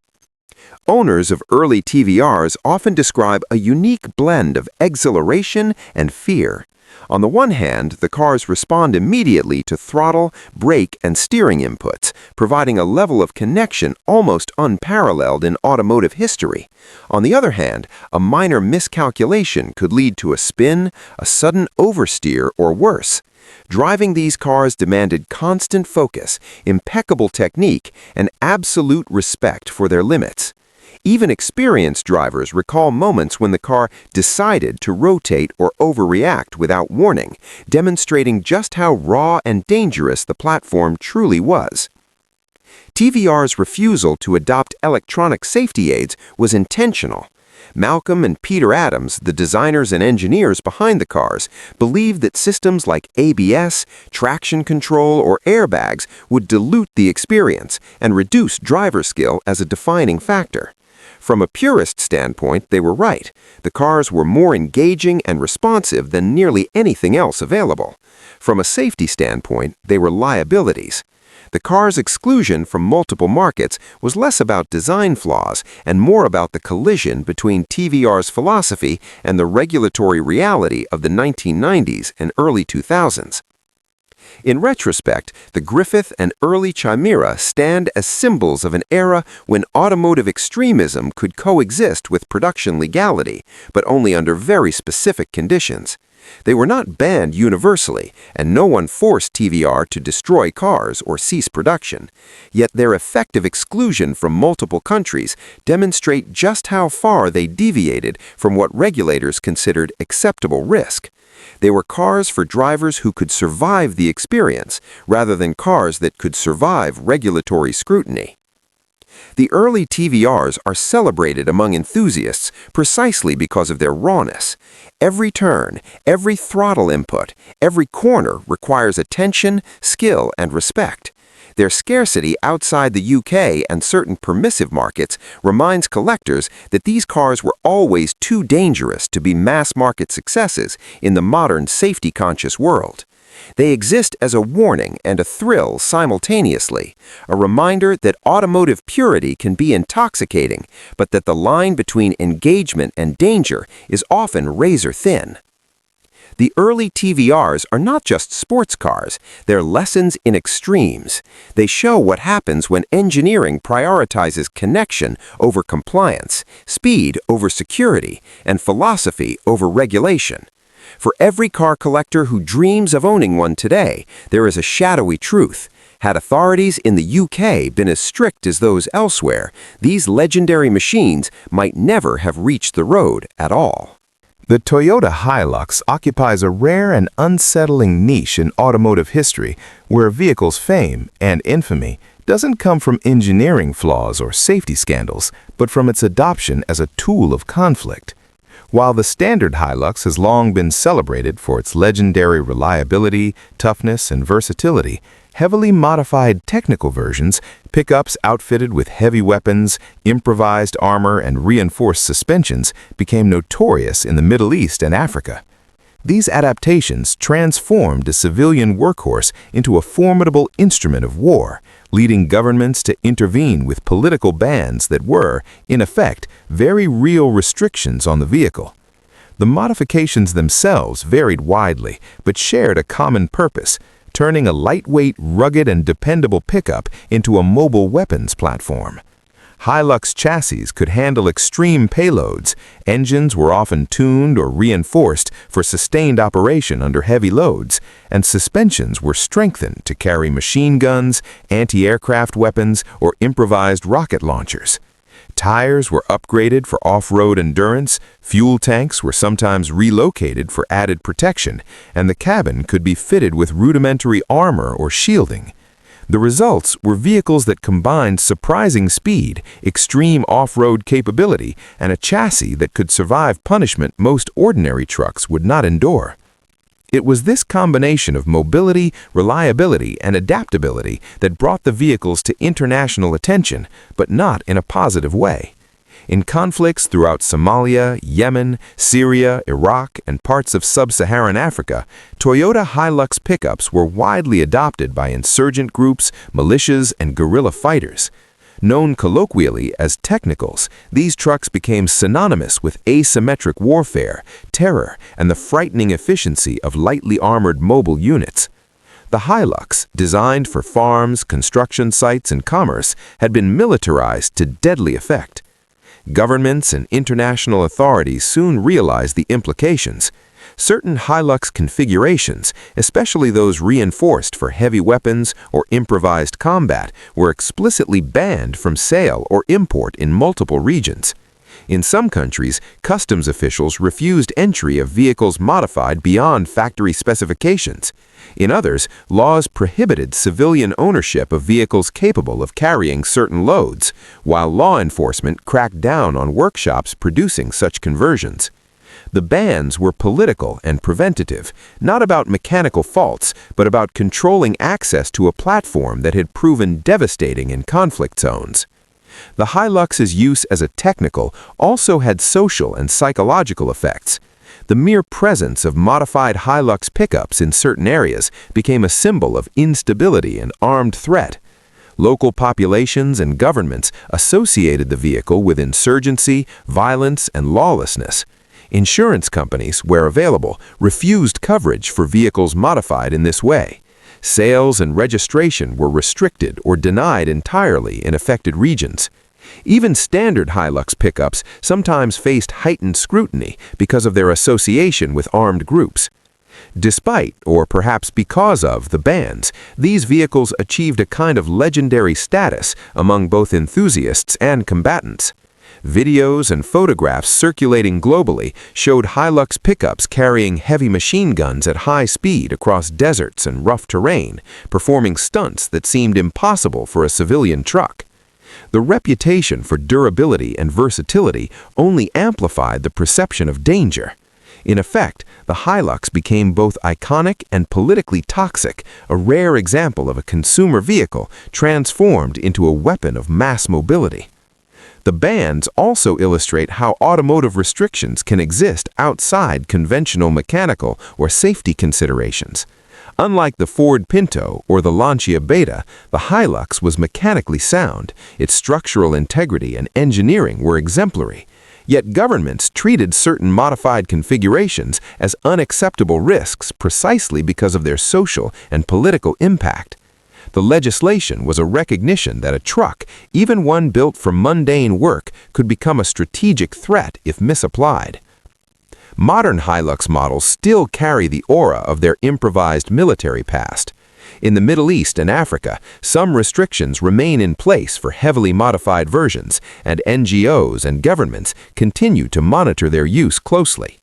Owners of early TVRs often describe a unique blend of exhilaration and fear. On the one hand, the cars respond immediately to throttle, brake, and steering inputs, providing a level of connection almost unparalleled in automotive history. On the other hand, a minor miscalculation could lead to a spin, a sudden oversteer, or worse. Driving these cars demanded constant focus, impeccable technique, and absolute respect for their limits. Even experienced drivers recall moments when the car decided to rotate or overreact without warning, demonstrating just how raw and dangerous the platform truly was. TVR's refusal to adopt electronic safety aids was intentional. Malcolm and Peter Adams, the designers and engineers behind the cars, believed that systems like ABS, traction control, or airbags would dilute the experience and reduce driver skill as a defining factor. From a purist standpoint, they were right. The cars were more engaging and responsive than nearly anything else available. From a safety standpoint, they were liabilities. The car's exclusion from multiple markets was less about design flaws and more about the collision between TVR's philosophy and the regulatory reality of the 1990s and early 2000s. In retrospect, the Griffith and early Chimaera stand as symbols of an era when automotive extremism could coexist with production legality, but only under very specific conditions. They were not banned universally, and no one forced TVR to destroy cars or cease production. Yet their effective exclusion from multiple countries demonstrate just how far they deviated from what regulators considered acceptable risk. They were cars for drivers who could survive the experience, rather than cars that could survive regulatory scrutiny. The early TVRs are celebrated among enthusiasts precisely because of their rawness. Every turn, every throttle input, every corner requires attention, skill, and respect. Their scarcity outside the UK and certain permissive markets reminds collectors that these cars were always too dangerous to be mass-market successes in the modern safety-conscious world. They exist as a warning and a thrill simultaneously, a reminder that automotive purity can be intoxicating, but that the line between engagement and danger is often razor-thin. The early TVRs are not just sports cars, they're lessons in extremes. They show what happens when engineering prioritizes connection over compliance, speed over security, and philosophy over regulation. For every car collector who dreams of owning one today, there is a shadowy truth. Had authorities in the UK been as strict as those elsewhere, these legendary machines might never have reached the road at all. The Toyota Hilux occupies a rare and unsettling niche in automotive history where a vehicle's fame and infamy doesn't come from engineering flaws or safety scandals, but from its adoption as a tool of conflict. While the standard Hilux has long been celebrated for its legendary reliability, toughness, and versatility, heavily modified technical versions, pickups outfitted with heavy weapons, improvised armor, and reinforced suspensions became notorious in the Middle East and Africa. These adaptations transformed a civilian workhorse into a formidable instrument of war, leading governments to intervene with political bans that were, in effect, very real restrictions on the vehicle. The modifications themselves varied widely, but shared a common purpose, turning a lightweight, rugged, and dependable pickup into a mobile weapons platform. Hilux chassis could handle extreme payloads, engines were often tuned or reinforced for sustained operation under heavy loads, and suspensions were strengthened to carry machine guns, anti-aircraft weapons, or improvised rocket launchers. Tires were upgraded for off-road endurance, fuel tanks were sometimes relocated for added protection, and the cabin could be fitted with rudimentary armor or shielding. The results were vehicles that combined surprising speed, extreme off-road capability, and a chassis that could survive punishment most ordinary trucks would not endure. It was this combination of mobility, reliability, and adaptability that brought the vehicles to international attention, but not in a positive way. In conflicts throughout Somalia, Yemen, Syria, Iraq, and parts of sub-Saharan Africa, Toyota Hilux pickups were widely adopted by insurgent groups, militias, and guerrilla fighters. Known colloquially as technicals, these trucks became synonymous with asymmetric warfare, terror, and the frightening efficiency of lightly armored mobile units. The Hilux, designed for farms, construction sites, and commerce, had been militarized to deadly effect. Governments and international authorities soon realized the implications. Certain Hilux configurations, especially those reinforced for heavy weapons or improvised combat, were explicitly banned from sale or import in multiple regions. In some countries, customs officials refused entry of vehicles modified beyond factory specifications. In others, laws prohibited civilian ownership of vehicles capable of carrying certain loads, while law enforcement cracked down on workshops producing such conversions. The bans were political and preventative, not about mechanical faults, but about controlling access to a platform that had proven devastating in conflict zones. The Hilux's use as a technical also had social and psychological effects. The mere presence of modified Hilux pickups in certain areas became a symbol of instability and armed threat. Local populations and governments associated the vehicle with insurgency, violence, and lawlessness. Insurance companies, where available, refused coverage for vehicles modified in this way. Sales and registration were restricted or denied entirely in affected regions. Even standard Hilux pickups sometimes faced heightened scrutiny because of their association with armed groups. Despite, or perhaps because of, the bans, these vehicles achieved a kind of legendary status among both enthusiasts and combatants. Videos and photographs circulating globally showed Hilux pickups carrying heavy machine guns at high speed across deserts and rough terrain, performing stunts that seemed impossible for a civilian truck. The reputation for durability and versatility only amplified the perception of danger. In effect, the Hilux became both iconic and politically toxic, a rare example of a consumer vehicle transformed into a weapon of mass mobility. The bans also illustrate how automotive restrictions can exist outside conventional mechanical or safety considerations. Unlike the Ford Pinto or the Lancia Beta, the Hilux was mechanically sound. Its structural integrity and engineering were exemplary. Yet governments treated certain modified configurations as unacceptable risks precisely because of their social and political impact. The legislation was a recognition that a truck, even one built for mundane work, could become a strategic threat if misapplied. Modern Hilux models still carry the aura of their improvised military past. In the Middle East and Africa, some restrictions remain in place for heavily modified versions, and NGOs and governments continue to monitor their use closely.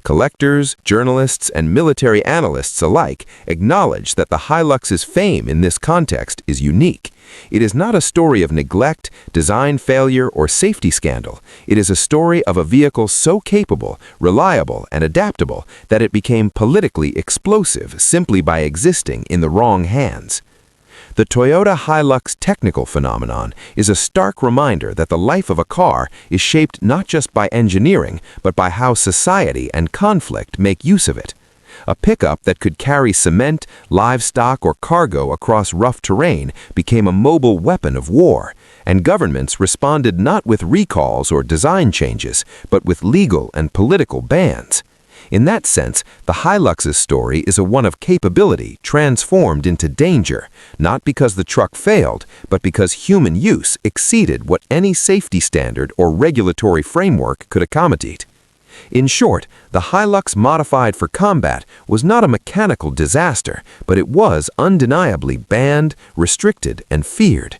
Collectors, journalists, and military analysts alike acknowledge that the Hilux's fame in this context is unique. It is not a story of neglect, design failure, or safety scandal. It is a story of a vehicle so capable, reliable, and adaptable that it became politically explosive simply by existing in the wrong hands. The Toyota Hilux technical phenomenon is a stark reminder that the life of a car is shaped not just by engineering, but by how society and conflict make use of it. A pickup that could carry cement, livestock, or cargo across rough terrain became a mobile weapon of war, and governments responded not with recalls or design changes, but with legal and political bans. In that sense, the Hilux's story is a one of capability transformed into danger, not because the truck failed, but because human use exceeded what any safety standard or regulatory framework could accommodate. In short, the Hilux modified for combat was not a mechanical disaster, but it was undeniably banned, restricted, and feared.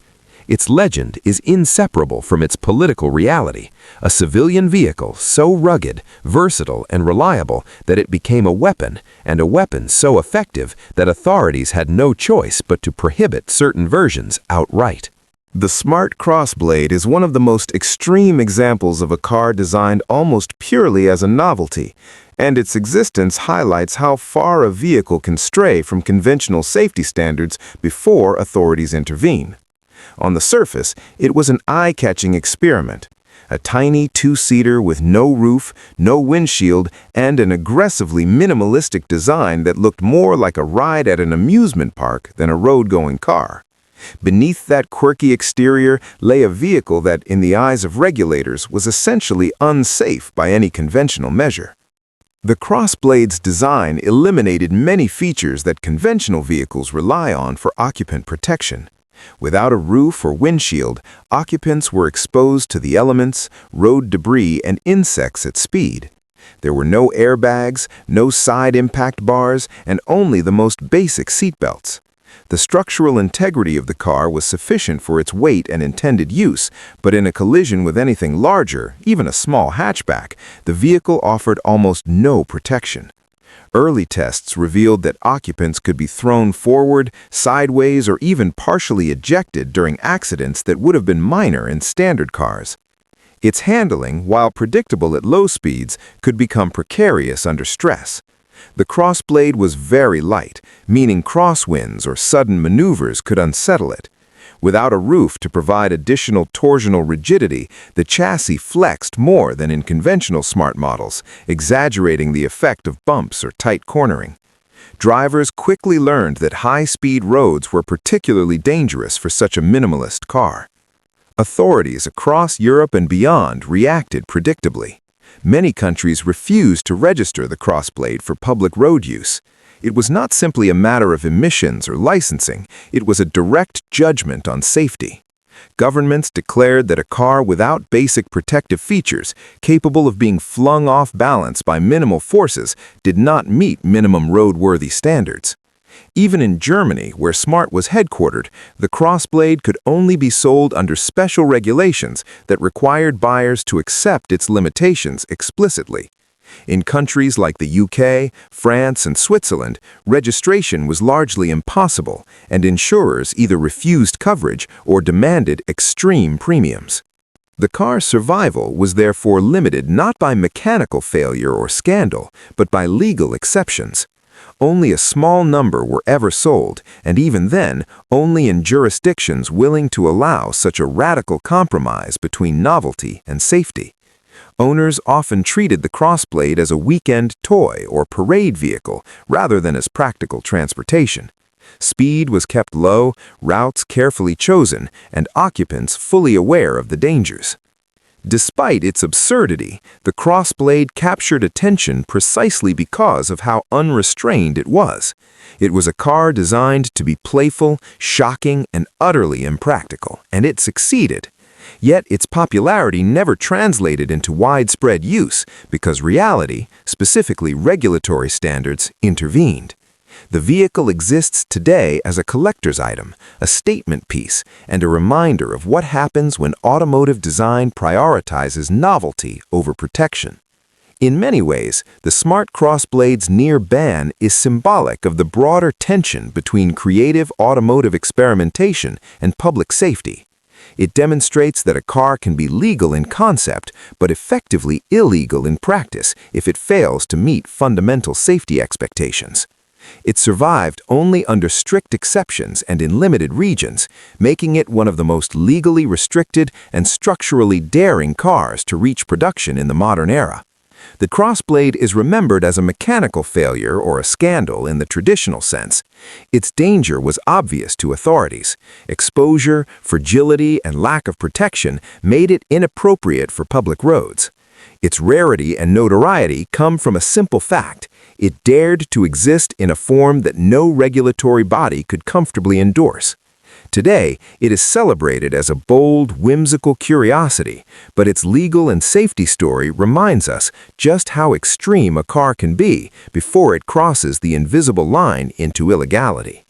Its legend is inseparable from its political reality, a civilian vehicle so rugged, versatile, and reliable that it became a weapon, and a weapon so effective that authorities had no choice but to prohibit certain versions outright. The smart Crossblade is one of the most extreme examples of a car designed almost purely as a novelty. And its existence highlights how far a vehicle can stray from conventional safety standards before authorities intervene. On the surface, it was an eye-catching experiment. A tiny two-seater with no roof, no windshield, and an aggressively minimalistic design that looked more like a ride at an amusement park than a road-going car. Beneath that quirky exterior lay a vehicle that, in the eyes of regulators, was essentially unsafe by any conventional measure. The Crossblade's design eliminated many features that conventional vehicles rely on for occupant protection. Without a roof or windshield, occupants were exposed to the elements, road debris, and insects at speed. There were no airbags, no side impact bars, and only the most basic seatbelts. The structural integrity of the car was sufficient for its weight and intended use, but in a collision with anything larger, even a small hatchback, the vehicle offered almost no protection. Early tests revealed that occupants could be thrown forward, sideways, or even partially ejected during accidents that would have been minor in standard cars. Its handling, while predictable at low speeds, could become precarious under stress. The Crossblade was very light, meaning crosswinds or sudden maneuvers could unsettle it. Without a roof to provide additional torsional rigidity, the chassis flexed more than in conventional smart models, exaggerating the effect of bumps or tight cornering. Drivers quickly learned that high-speed roads were particularly dangerous for such a minimalist car. Authorities across Europe and beyond reacted predictably. Many countries refused to register the Crossblade for public road use. It was not simply a matter of emissions or licensing, it was a direct judgment on safety. Governments declared that a car without basic protective features, capable of being flung off balance by minimal forces, did not meet minimum roadworthy standards. Even in Germany, where Smart was headquartered, the Crossblade could only be sold under special regulations that required buyers to accept its limitations explicitly. In countries like the UK, France, and Switzerland, registration was largely impossible, and insurers either refused coverage or demanded extreme premiums. The car's survival was therefore limited not by mechanical failure or scandal, but by legal exceptions. Only a small number were ever sold, and even then, only in jurisdictions willing to allow such a radical compromise between novelty and safety. Owners often treated the Crossblade as a weekend toy or parade vehicle rather than as practical transportation. Speed was kept low, routes carefully chosen, and occupants fully aware of the dangers. Despite its absurdity, the Crossblade captured attention precisely because of how unrestrained it was. It was a car designed to be playful, shocking, and utterly impractical, and it succeeded. Yet its popularity never translated into widespread use because reality, specifically regulatory standards, intervened. The vehicle exists today as a collector's item, a statement piece, and a reminder of what happens when automotive design prioritizes novelty over protection. In many ways, the Smart Crossblade's near ban is symbolic of the broader tension between creative automotive experimentation and public safety. It demonstrates that a car can be legal in concept, but effectively illegal in practice if it fails to meet fundamental safety expectations. It survived only under strict exceptions and in limited regions, making it one of the most legally restricted and structurally daring cars to reach production in the modern era. The Crossblade is remembered as a mechanical failure or a scandal in the traditional sense. Its danger was obvious to authorities. Exposure, fragility, and lack of protection made it inappropriate for public roads. Its rarity and notoriety come from a simple fact. It dared to exist in a form that no regulatory body could comfortably endorse. Today, it is celebrated as a bold, whimsical curiosity, but its legal and safety story reminds us just how extreme a car can be before it crosses the invisible line into illegality.